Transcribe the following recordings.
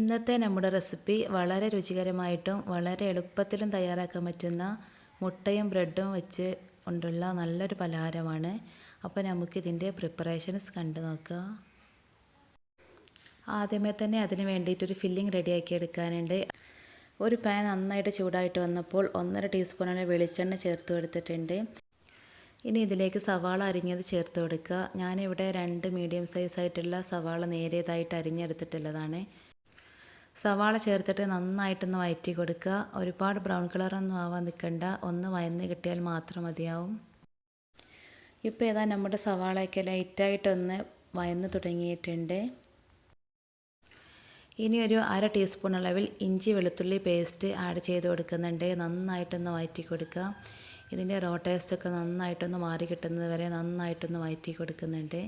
ഇന്നത്തെ നമ്മുടെ റെസിപ്പി വളരെ രുചികരമായിട്ടും വളരെ എളുപ്പത്തിലും തയ്യാറാക്കാൻ പറ്റുന്ന മുട്ടയും ബ്രെഡും വെച്ച് കൊണ്ടുള്ള നല്ലൊരു പലഹാരമാണ്. അപ്പോൾ നമുക്കിതിൻ്റെ പ്രിപ്പറേഷൻസ് കണ്ടു നോക്കാം. ആദ്യമേ തന്നെ അതിന് വേണ്ടിയിട്ടൊരു ഫില്ലിംഗ് റെഡിയാക്കി എടുക്കാനുണ്ട്. ഒരു പാൻ നന്നായിട്ട് ചൂടായിട്ട് വന്നപ്പോൾ 1.5 ടീസ്പൂൺ വെളിച്ചെണ്ണ ചേർത്ത് കൊടുത്തിട്ടുണ്ട്. ഇനി ഇതിലേക്ക് സവാള അരിഞ്ഞത് ചേർത്ത് കൊടുക്കുക. ഞാനിവിടെ 2 മീഡിയം സൈസായിട്ടുള്ള സവാള നേരിയതായിട്ട് അരിഞ്ഞെടുത്തിട്ടുള്ളതാണ്. സവാള ചേർത്തിട്ട് നന്നായിട്ടൊന്ന് വഴറ്റി കൊടുക്കുക. ഒരുപാട് ബ്രൗൺ കളറൊന്നും ആവാൻ നിൽക്കണ്ട, ഒന്ന് വഴന്ന് കിട്ടിയാൽ മാത്രം മതിയാവും. ഇപ്പോൾ ഏതാ നമ്മുടെ സവാളയൊക്കെ ലൈറ്റായിട്ടൊന്ന് വഴന്ന് തുടങ്ങിയിട്ടുണ്ട്. ഇനി ഒരു 1/2 ടീസ്പൂൺ അളവിൽ ഇഞ്ചി വെളുത്തുള്ളി പേസ്റ്റ് ആഡ് ചെയ്ത് കൊടുക്കുന്നുണ്ട്. നന്നായിട്ടൊന്ന് വഴറ്റി കൊടുക്കുക. ഇതിൻ്റെ റോ ടേസ്റ്റൊക്കെ നന്നായിട്ടൊന്ന് മാറി കിട്ടുന്നത് വരെ നന്നായിട്ടൊന്ന് വഴറ്റി കൊടുക്കുന്നുണ്ട്.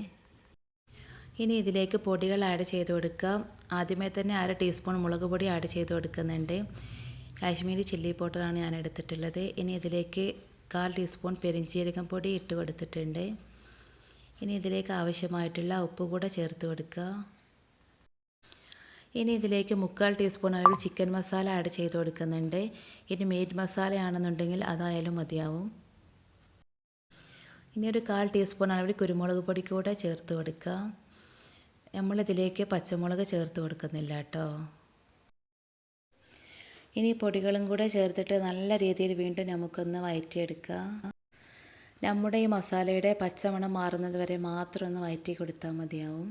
ഇനി ഇതിലേക്ക് പൊടികൾ ആഡ് ചെയ്ത് കൊടുക്കുക. ആദ്യമേ തന്നെ 1/2 ടീസ്പൂൺ മുളക് പൊടി ആഡ് ചെയ്ത് കൊടുക്കുന്നുണ്ട്. കാശ്മീരി ചില്ലി പൗഡറാണ് ഞാൻ എടുത്തിട്ടുള്ളത്. ഇനി ഇതിലേക്ക് 1/4 ടീസ്പൂൺ പെരിഞ്ജീരകം പൊടി ഇട്ട് കൊടുത്തിട്ടുണ്ട്. ഇനി ഇതിലേക്ക് ആവശ്യമായിട്ടുള്ള ഉപ്പ് കൂടെ ചേർത്ത് കൊടുക്കുക. ഇനി ഇതിലേക്ക് 1/4 ടീസ്പൂൺ അളവിൽ ചിക്കൻ മസാല ആഡ് ചെയ്ത് കൊടുക്കുന്നുണ്ട്. ഇനി മീറ്റ് മസാലയാണെന്നുണ്ടെങ്കിൽ അതായാലും മതിയാവും. ഇനി ഒരു 1/4 ടീസ്പൂൺ അളവിൽ കുരുമുളക് പൊടി കൂടെ ചേർത്ത് കൊടുക്കുക. നമ്മളിതിലേക്ക് പച്ചമുളക് ചേർത്ത് കൊടുക്കുന്നില്ല കേട്ടോ. ഇനി പൊടികളും കൂടെ ചേർത്തിട്ട് നല്ല രീതിയിൽ വീണ്ടും നമുക്കൊന്ന് വഴറ്റിയെടുക്കാം. നമ്മുടെ ഈ മസാലയുടെ പച്ചമണം മാറുന്നത് വരെ മാത്രം ഒന്ന് വഴറ്റി കൊടുത്താൽ മതിയാവും.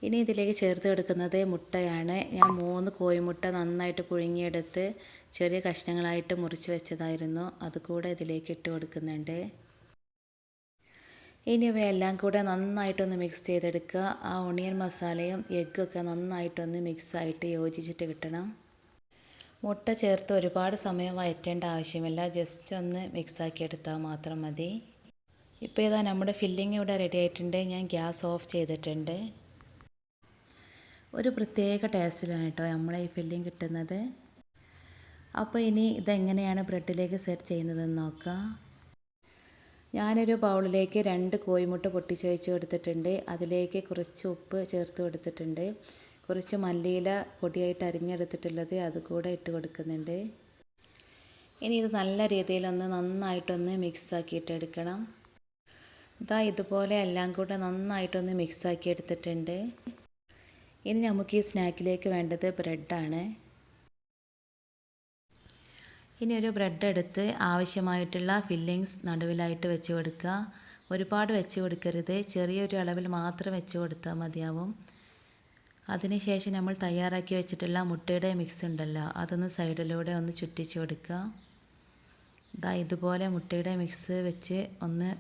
ഇനി ഇതിലേക്ക് ചേർത്ത് കൊടുക്കുന്നത് മുട്ടയാണ്. ഞാൻ 3 കോഴിമുട്ട നന്നായിട്ട് പുഴുങ്ങിയെടുത്ത് ചെറിയ കഷ്ണങ്ങളായിട്ട് മുറിച്ച് വെച്ചതായിരുന്നു. അതുകൂടെ ഇതിലേക്ക് ഇട്ട് കൊടുക്കുന്നുണ്ട്. ഇനി ഇവയെല്ലാം കൂടെ നന്നായിട്ടൊന്ന് മിക്സ് ചെയ്തെടുക്കുക. ആ ഓണിയൻ മസാലയും എഗ്ഗൊക്കെ നന്നായിട്ടൊന്ന് മിക്സായിട്ട് യോജിച്ചിട്ട് കിട്ടണം. മുട്ട ചേർത്ത് ഒരുപാട് സമയം വഴറ്റേണ്ട ആവശ്യമില്ല, ജസ്റ്റ് ഒന്ന് മിക്സാക്കി എടുത്താൽ മാത്രം മതി. ഇപ്പോൾ ഇതാ നമ്മുടെ ഫില്ലിംഗ് ഇവിടെ റെഡി ആയിട്ടുണ്ട്. ഞാൻ ഗ്യാസ് ഓഫ് ചെയ്തിട്ടുണ്ട്. ഒരു പ്രത്യേക ടേസ്റ്റിലാണ് കേട്ടോ നമ്മളെ ഈ ഫില്ലിംഗ് കിട്ടുന്നത്. അപ്പോൾ ഇനി ഇതെങ്ങനെയാണ് ബ്രെഡിലേക്ക് സെറ്റ് ചെയ്യുന്നതെന്ന് നോക്കാം. ഞാനൊരു ബൗളിലേക്ക് 2 കോഴിമുട്ട പൊട്ടിച്ച് വെച്ച് കൊടുത്തിട്ടുണ്ട്. അതിലേക്ക് കുറച്ച് ഉപ്പ് ചേർത്ത് കൊടുത്തിട്ടുണ്ട്. കുറച്ച് മല്ലിയില പൊടിയായിട്ട് അരിഞ്ഞെടുത്തിട്ടുള്ളത് അതുകൂടെ ഇട്ട് കൊടുക്കുന്നുണ്ട്. ഇനി ഇത് നല്ല രീതിയിലൊന്ന് നന്നായിട്ടൊന്ന് മിക്സാക്കിയിട്ട് എടുക്കണം. ഇതുപോലെ എല്ലാം കൂടെ നന്നായിട്ടൊന്ന് മിക്സാക്കി എടുത്തിട്ടുണ്ട്. ഇനി നമുക്ക് ഈ സ്നാക്കിലേക്ക് വേണ്ടത് ബ്രെഡാണ്. ഇനി ഒരു ബ്രെഡ് എടുത്ത് ആവശ്യമായിട്ടുള്ള ഫില്ലിങ്സ് നടുവിലായിട്ട് വെച്ച് കൊടുക്കുക. ഒരുപാട് വെച്ച് കൊടുക്കരുത്, ചെറിയൊരു അളവിൽ മാത്രം വെച്ച് കൊടുത്താൽ മതിയാവും. അതിനുശേഷം നമ്മൾ തയ്യാറാക്കി വെച്ചിട്ടുള്ള മുട്ടയുടെ മിക്സ് ഉണ്ടല്ലോ, അതൊന്ന് സൈഡിലൂടെ ഒന്ന് ചുറ്റിച്ച് കൊടുക്കുക. ഇതുപോലെ മുട്ടയുടെ മിക്സ് വെച്ച് ഒന്ന്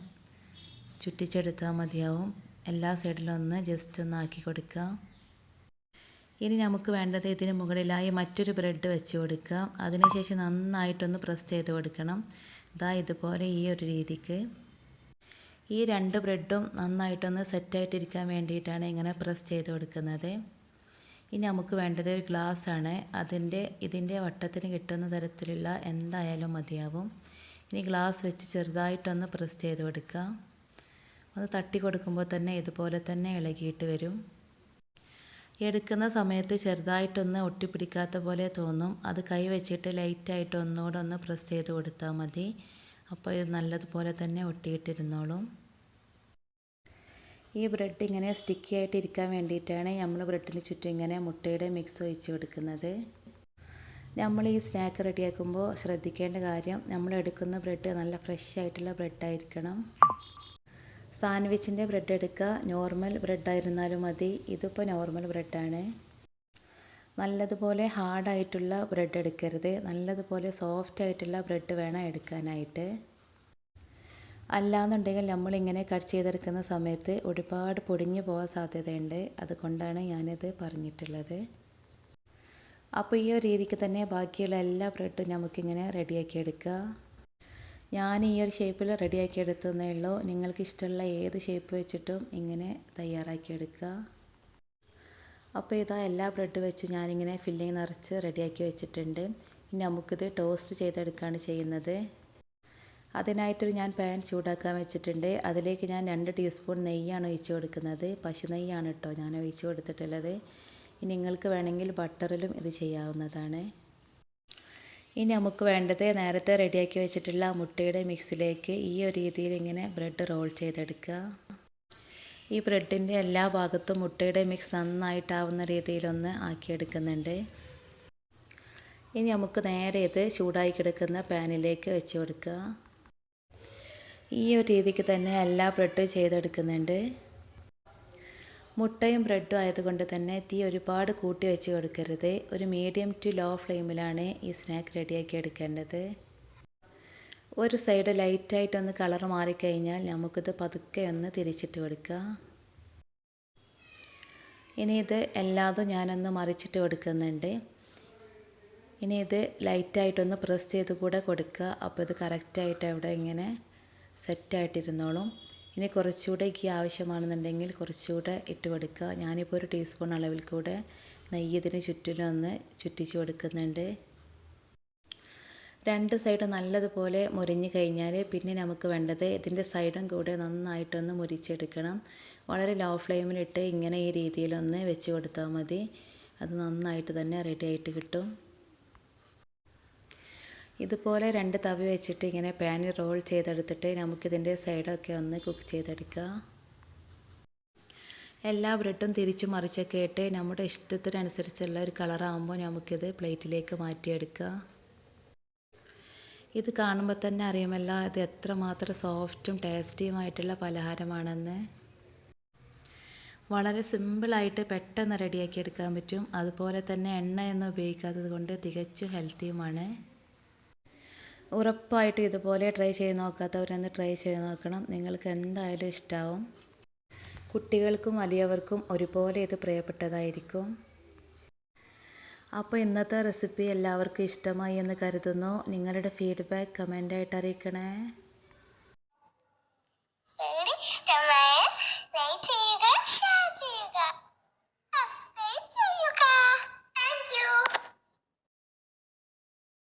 ചുറ്റിച്ചെടുത്താൽ മതിയാവും. എല്ലാ സൈഡിലും ഒന്ന് ജസ്റ്റ് ഒന്ന് ആക്കി കൊടുക്കുക. ഇനി നമുക്ക് വേണ്ടത് ഇതിന് മുകളിലായി മറ്റൊരു ബ്രെഡ് വെച്ച് കൊടുക്കുക. അതിനുശേഷം നന്നായിട്ടൊന്ന് പ്രസ് ചെയ്ത് കൊടുക്കണം. ഇതുപോലെ ഈ ഒരു രീതിക്ക്. ഈ 2 ബ്രെഡും നന്നായിട്ടൊന്ന് സെറ്റായിട്ടിരിക്കാൻ വേണ്ടിയിട്ടാണ് ഇങ്ങനെ പ്രസ് ചെയ്ത് കൊടുക്കുന്നത്. ഇനി നമുക്ക് വേണ്ടത് ഒരു ഗ്ലാസ് ആണ്. ഇതിൻ്റെ വട്ടത്തിന് കിട്ടുന്ന തരത്തിലുള്ള എന്തായാലും മതിയാവും. ഇനി ഗ്ലാസ് വെച്ച് ചെറുതായിട്ടൊന്ന് പ്രസ് ചെയ്ത് കൊടുക്കുക. ഒന്ന് തട്ടി കൊടുക്കുമ്പോൾ തന്നെ ഇതുപോലെ തന്നെ ഇളകിയിട്ട് വരും. എടുക്കുന്ന സമയത്ത് ചെറുതായിട്ടൊന്ന് ഒട്ടിപ്പിടിക്കാത്ത പോലെ തോന്നും. അത് കൈ വെച്ചിട്ട് ലൈറ്റായിട്ട് ഒന്നുകൂടെ ഒന്ന് പ്രസ് ചെയ്ത് കൊടുത്താൽ മതി. അപ്പോൾ ഇത് നല്ലതുപോലെ തന്നെ ഒട്ടിയിട്ടിരുന്നോളും. ഈ ബ്രെഡ് ഇങ്ങനെ സ്റ്റിക്കി ആയിട്ട് ഇരിക്കാൻ വേണ്ടിയിട്ടാണ് നമ്മൾ ബ്രെഡിന് ചുറ്റും ഇങ്ങനെ മുട്ടയുടെ മിക്സ് ഒഴിച്ച് കൊടുക്കുന്നത്. നമ്മൾ ഈ സ്നാക്ക് റെഡിയാക്കുമ്പോൾ ശ്രദ്ധിക്കേണ്ട കാര്യം, നമ്മൾ എടുക്കുന്ന ബ്രെഡ് നല്ല ഫ്രഷ് ആയിട്ടുള്ള ബ്രെഡായിരിക്കണം. സാൻഡ്വിച്ചിൻ്റെ ബ്രെഡ് എടുക്കുക, നോർമൽ ബ്രെഡായിരുന്നാലും മതി. ഇതിപ്പോൾ നോർമൽ ബ്രെഡാണ്. നല്ലതുപോലെ ഹാർഡായിട്ടുള്ള ബ്രെഡ് എടുക്കരുത്, നല്ലതുപോലെ സോഫ്റ്റ് ആയിട്ടുള്ള ബ്രെഡ് വേണം എടുക്കാനായിട്ട്. അല്ലാന്നുണ്ടെങ്കിൽ നമ്മളിങ്ങനെ കട്ട് ചെയ്തെടുക്കുന്ന സമയത്ത് ഒരുപാട് പൊടിഞ്ഞു പോകാൻ സാധ്യതയുണ്ട്. അതുകൊണ്ടാണ് ഞാനിത് പറഞ്ഞിട്ടുള്ളത്. അപ്പോൾ ഈ ഒരു രീതിക്ക് തന്നെ ബാക്കിയുള്ള എല്ലാ ബ്രെഡും നമുക്കിങ്ങനെ റെഡിയാക്കി എടുക്കുക. ഞാൻ ഈ ഒരു ഷേപ്പിൽ റെഡിയാക്കി എടുത്തതേ ഉള്ളൂ. നിങ്ങൾക്ക് ഇഷ്ടമുള്ള ഏത് ഷേപ്പ് വെച്ചിട്ടും ഇങ്ങനെ തയ്യാറാക്കിയെടുക്കുക. അപ്പോൾ എല്ലാ ബ്രെഡ് വെച്ച് ഞാനിങ്ങനെ ഫില്ലിങ് നിറച്ച് റെഡിയാക്കി വെച്ചിട്ടുണ്ട്. ഇനി നമുക്കിത് ടോസ്റ്റ് ചെയ്തെടുക്കുകയാണ് ചെയ്യുന്നത്. അതിനായിട്ടൊരു ഞാൻ പാൻ ചൂടാക്കാൻ വെച്ചിട്ടുണ്ട്. അതിലേക്ക് ഞാൻ 2 ടീസ്പൂൺ നെയ്യാണ് ഒഴിച്ച് കൊടുക്കുന്നത്. പശു നെയ്യാണ് കേട്ടോ ഞാൻ ഒഴിച്ച് കൊടുത്തിട്ടുള്ളത്. ഇനി നിങ്ങൾക്ക് വേണമെങ്കിൽ ബട്ടറിലും ഇത് ചെയ്യാവുന്നതാണ്. ഇനി നമുക്ക് വേണ്ടത് നേരത്തെ റെഡിയാക്കി വെച്ചിട്ടുള്ള മുട്ടയുടെ മിക്സിലേക്ക് ഈ ഒരു രീതിയിൽ ഇങ്ങനെ ബ്രെഡ് റോൾ ചെയ്തെടുക്കുക. ഈ ബ്രെഡിൻ്റെ എല്ലാ ഭാഗത്തും മുട്ടയുടെ മിക്സ് നന്നായിട്ടാവുന്ന രീതിയിലൊന്ന് ആക്കിയെടുക്കുന്നുണ്ട്. ഇനി നമുക്ക് നേരെ ഇത് ചൂടായി കിടക്കുന്ന പാനിലേക്ക് വെച്ച് കൊടുക്കുക. ഈ ഒരു രീതിക്ക് തന്നെ എല്ലാ ബ്രെഡും ചെയ്തെടുക്കുന്നുണ്ട്. മുട്ടയും ബ്രെഡും ആയതുകൊണ്ട് തന്നെ തീ ഒരുപാട് കൂട്ടി വെച്ച് കൊടുക്കരുത്. ഒരു മീഡിയം ടു ലോ ഫ്ലെയിമിലാണ് ഈ സ്നാക്ക് റെഡിയാക്കി എടുക്കേണ്ടത്. ഒരു സൈഡ് ലൈറ്റായിട്ടൊന്ന് കളർ മാറിക്കഴിഞ്ഞാൽ നമുക്കിത് പതുക്കെ ഒന്ന് തിരിച്ചിട്ട് കൊടുക്കുക. ഇനി ഇത് എല്ലാതും ഞാനൊന്ന് മറിച്ചിട്ട് കൊടുക്കുന്നുണ്ട്. ഇനി ഇത് ലൈറ്റായിട്ടൊന്ന് പ്രസ് ചെയ്ത് കൂടെ കൊടുക്കുക. അപ്പോൾ ഇത് കറക്റ്റായിട്ട് അവിടെ ഇങ്ങനെ സെറ്റായിട്ടിരുന്നോളും. ഇനി കുറച്ചുകൂടെ ഗീ ആവശ്യമാണെന്നുണ്ടെങ്കിൽ കുറച്ചുകൂടെ ഇട്ട് കൊടുക്കുക. ഞാനിപ്പോൾ ഒരു ടീസ്പൂൺ അളവിൽ കൂടെ നെയ്യ് ഇതിന് ചുറ്റിലൊന്ന് ചുറ്റിച്ച് കൊടുക്കുന്നുണ്ട്. രണ്ട് സൈഡും നല്ലതുപോലെ മുരിഞ്ഞ് കഴിഞ്ഞാൽ പിന്നെ നമുക്ക് വേണ്ടത് ഇതിൻ്റെ സൈഡും കൂടെ നന്നായിട്ടൊന്ന് മുരിച്ചെടുക്കണം. വളരെ ലോ ഫ്ലെയിമിലിട്ട് ഇങ്ങനെ ഈ രീതിയിലൊന്ന് വെച്ച് കൊടുത്താൽ മതി. അത് നന്നായിട്ട് തന്നെ റെഡി ആയിട്ട് കിട്ടും. ഇതുപോലെ 2 തവി വെച്ചിട്ട് ഇങ്ങനെ പാനിൽ റോൾ ചെയ്തെടുത്തിട്ട് നമുക്കിതിൻ്റെ സൈഡൊക്കെ ഒന്ന് കുക്ക് ചെയ്തെടുക്കുക. എല്ലാ ബ്രെഡും തിരിച്ചു മറിച്ചൊക്കെ ഇട്ട് നമ്മുടെ ഇഷ്ടത്തിനനുസരിച്ചുള്ള ഒരു കളറാകുമ്പോൾ നമുക്കിത് പ്ലേറ്റിലേക്ക് മാറ്റിയെടുക്കുക. ഇത് കാണുമ്പോൾ തന്നെ അറിയുമല്ലോ ഇത് എത്രമാത്രം സോഫ്റ്റും ടേസ്റ്റിയുമായിട്ടുള്ള പലഹാരമാണെന്ന്. വളരെ സിമ്പിളായിട്ട് പെട്ടെന്ന് റെഡിയാക്കി എടുക്കാൻ പറ്റും. അതുപോലെ തന്നെ എണ്ണയൊന്നും ഉപയോഗിക്കാത്തത് കൊണ്ട് തികച്ചും ഹെൽത്തിയുമാണ്. ഉറപ്പായിട്ടും ഇതുപോലെ ട്രൈ ചെയ്ത് നോക്കാത്തവരൊന്ന് ട്രൈ ചെയ്ത് നോക്കണം. നിങ്ങൾക്ക് എന്തായാലും ഇഷ്ടമാവും. കുട്ടികൾക്കും വലിയവർക്കും ഒരുപോലെ ഇത് പ്രിയപ്പെട്ടതായിരിക്കും. അപ്പോൾ ഇന്നത്തെ റെസിപ്പി എല്ലാവർക്കും ഇഷ്ടമായി എന്ന് കരുതുന്നു. നിങ്ങളുടെ ഫീഡ്ബാക്ക് കമൻ്റായിട്ട് അറിയിക്കണേ.